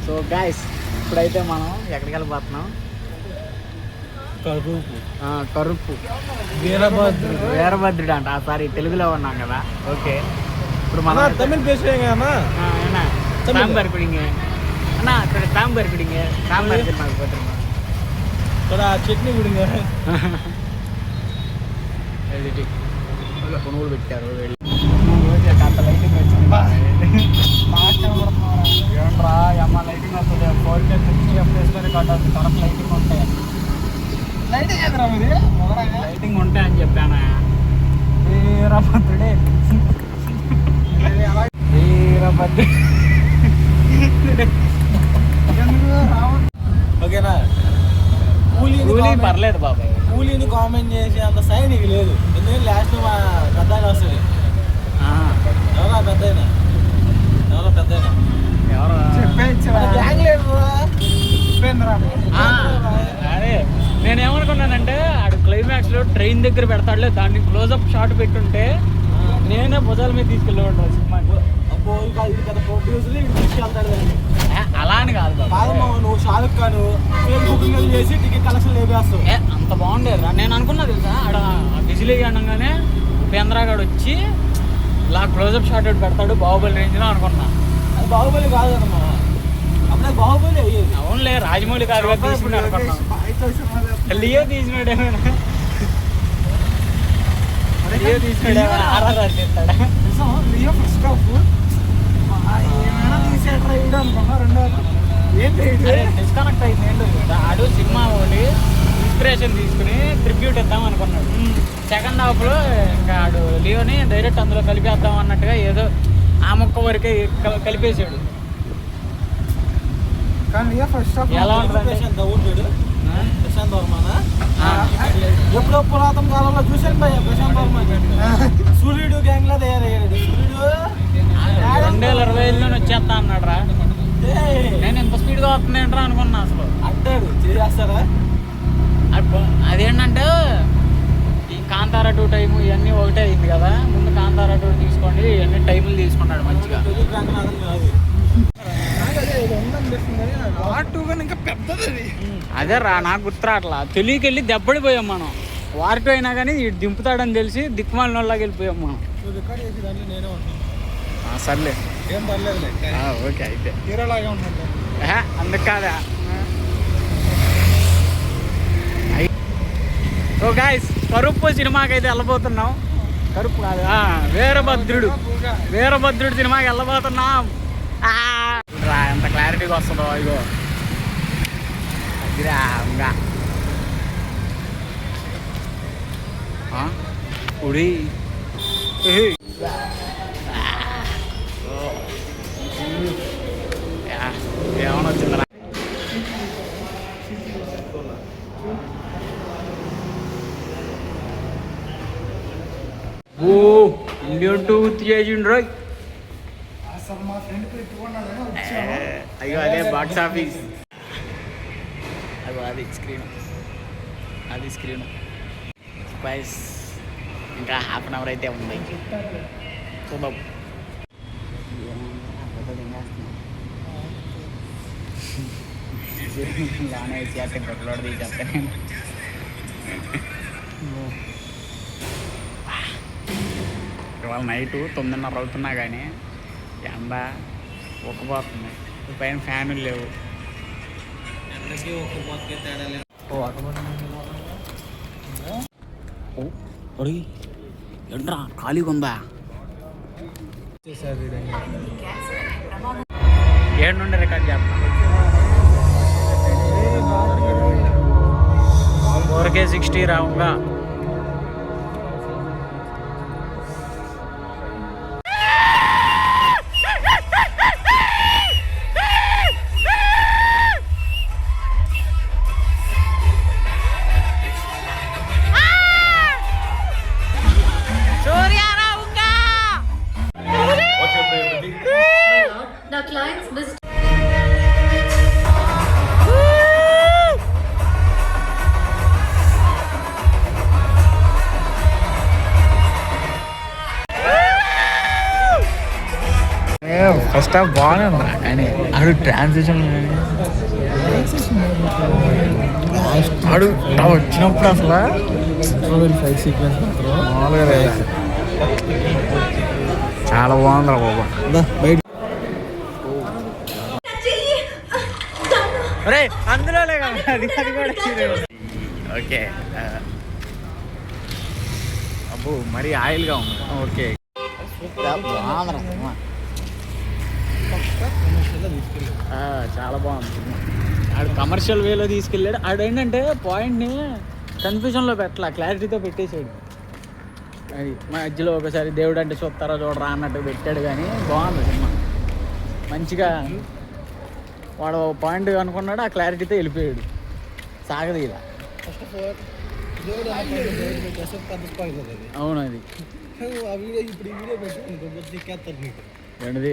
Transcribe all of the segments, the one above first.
So guys ఇప్పుడైతే మనం ఎక్కడికి వెళ్ళిపోతున్నాం? కరుపు వీరభద్రుడు అంట. సారీ తెలుగులో ఉన్నాం కదా. ఓకే ఇప్పుడు మనం తమిళ సాంబార్ కుడింగ్ అన్నా సాంబార్ కుడింగ్ సాంబార్ సినిమాకి పోతున్నాం. చట్నీ కుడింగ్ కొనుగోలు పెట్టారు. అంత లైటింగ్ వచ్చింది. ఏమరా అమ్మ లైటింగ్ వస్తుంది. 4K 60 FPS కట్టాల్సి కరెక్ట్ లైటింగ్ ఉంటాయి. లైటింగ్ ఉంటాయని చెప్పాను. వీరభద్రుడే వీరభద్రుడు. ఓకేనా? కూలీ పర్లేదు బాబాయ్. కూలీని కామెంట్ చేసి అంత సైన్ ఇవి లేదు. ఎందుకంటే లాస్ట్ మా పెద్దగా వస్తుంది. ఎవరో పెద్దయినా అదే నేనేమనుకున్నానంటే ఆడు క్లైమాక్స్ లో ట్రైన్ దగ్గర పెడతాడులే, దాన్ని క్లోజ్అప్ షాట్ పెట్టుంటే నేనే భుజాల మీద తీసుకెళ్ళి సినిమాకి. అలా అని కాదు నువ్వు షారుఖ్ ఖాన్ బుకింగ్ చేసి టికెట్ కలెక్షన్ లేపేస్తావు. అంత బాగుండేది. నేను అనుకున్నా తెలుసా, ఆడ విజిల్ అనగానే ఉపేంద్ర గారు వచ్చి ఇలా క్లోజ్అప్ షాట్ పెడతాడు బాహుబలి రేంజ్ లో అనుకున్నా. అది బాహుబలి కాదు కదమ్మా, అప్పుడే బాహుబలి అయ్యేది. అవునులే రాజమౌళి గారు తీసినాడు అనుకున్నా. లియో తీసినాడు ఏమైనా, లియో తీసినాడు ఏమైనా ఆర్ఆర్ తీస్తాడా? లియో ఫస్ట్ హాఫ్ డిస్కనెక్ట్ అయింది. ఏంటో ఆడు సినిమా ఒకటి ఇన్స్పిరేషన్ తీసుకుని ట్రిబ్యూట్ ఇద్దాం అనుకున్నాడు. సెకండ్ హాఫ్ లో ఇంకా ఆడు లియోని డైరెక్ట్ అందులో కలిపేద్దాం అన్నట్టుగా ఏదో ఆ మొక్క వరకే కలిపేసాడు. ఎలా ఉంటుంది? ప్రశాంత్ వర్మనా ఎప్పుడో పురాతన కాలంలో చూశాను భయ్య. ప్రశాంత్ వర్మ సూర్యుడు గ్యాంగ్ లా తయారయ్యాడు. సూర్యుడు 2025 వచ్చేస్తా అన్నాడు రా. నేను ఎంత స్పీడ్గా వస్తుందేంట్రా అనుకున్నా. అసలు అంటాడు చేస్తారా? అదేంటంటే ఈ కాంతారా 2 టైము ఇవన్నీ ఒకటే అయింది కదా. ముందు కాంతారా 2 తీసుకోండి, ఇవన్నీ టైములు తీసుకున్నాడు మంచిగా. ఇంకా పెద్దది అదే రా, నాకు గుర్తురాట్లా. తెలియకెళ్ళి దెబ్బడిపోయాం మనం. వార్ 2 అయినా కానీ దింపుతాడని తెలిసి దిక్కుమాలిన వాళ్ళకి వెళ్ళిపోయాం మనం. సర్లే ఏం పర్లేదు. ఓకే అయితే హీరోలాగే ఉన్నాడు. అందుకు కాదా. సో గాయ్స్ కరుపు సినిమాకి అయితే వెళ్ళబోతున్నాం. కరుపు కాదు, వీరభద్రుడు సినిమాకి వెళ్ళబోతున్నాం. ఎంత క్లారిటీగా వస్తుందో ఇగో అదిరా. ఇంకా ఉడి ఏమన్నా వచ్చిందిరా. ఓ ఇండియన్ 2 చేసిండు రోయ్. అయ్యో అదే బాక్స్ ఆఫీస్. అయ్యో అది స్క్రీన్ స్పైస్. ఇంకా హాఫ్ అన్ అవర్ అయితే ఉంది. చూద్దాం. లానే చేస్తే గొప్పలోడు తీసేస్తాను. ఇవాళ నైటు 9:30 అవుతున్నా కానీ ఎండ ఒక్కపోతుంది. పైన ఫ్యాన్లు లేవు. ఎండ్రా ఖాళీగా ఉందా? ఏడు నుండి రికార్డ్ చేస్తాం. 4K 60 రావుగా. ఫస్ట్ హాఫ్ బాగానే ఉంది కానీ ఆడు ట్రాన్సిషన్ ఆడు వచ్చినప్పుడు అసలు ఫైట్ సీక్వెన్స్ మామూలుగా లేదు. చాలా బాగుందిరా బాబా. బయట అందులోనే కదా అది కూడా ఓకే. అబ్బో మరీ ఆయిల్గా ఉంది. ఓకే బాగుందిరా సినిమా. చాలా బాగుంది సినిమా. ఆడు కమర్షియల్ వేలో తీసుకెళ్ళాడు. ఆడు ఏంటంటే పాయింట్ని కన్ఫ్యూజన్లో పెట్టాల, క్లారిటీతో పెట్టేసాడు. అది మధ్యలో ఒకసారి దేవుడు అంటే చూస్తారా చూడరా అన్నట్టు పెట్టాడు. కానీ బాగుంది సినిమా. మంచిగా వాడు పాయింట్ అనుకున్నాడు, ఆ క్లారిటీతో వెళ్ళిపోయాడు. సాగదు ఇలా. అవును అది ఏంటిది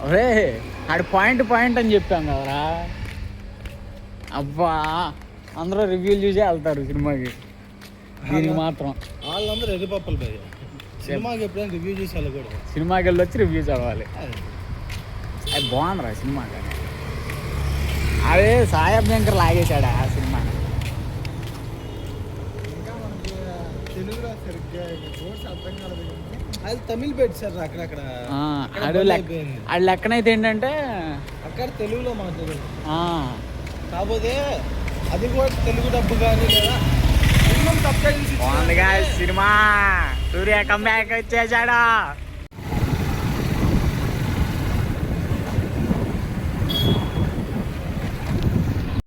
అరే ఆడు పాయింట్ అని చెప్పాం కదరా. అబ్బా అందరూ రివ్యూలు చూసే వెళ్తారు సినిమాకి. దీనికి మాత్రం వాళ్ళందరూ ఎర్రిపప్పలు భయ. సినిమాకి ఎప్పుడైనా రివ్యూ చేసి వెళ్ళకూడదు. సినిమాకి వెళ్ళి వచ్చి రివ్యూ చదవాలి. అది బాగుందిరా సినిమా. కానీ అదే సాయబ్ శంకర్ లాగేశాడు ఆ సినిమా. అది తమిళ్ పెట్టారు అక్కడక్కడ. ఆడు లెక్కనైతే ఏంటంటే అక్కడ తెలుగులో మాట్లాడారు. కాకపోతే అది కూడా తెలుగు డబ్బు కానీ కదా బాగుందిగా సినిమా. సూర్య కమ్బ్యాక్ వచ్చేసాడు.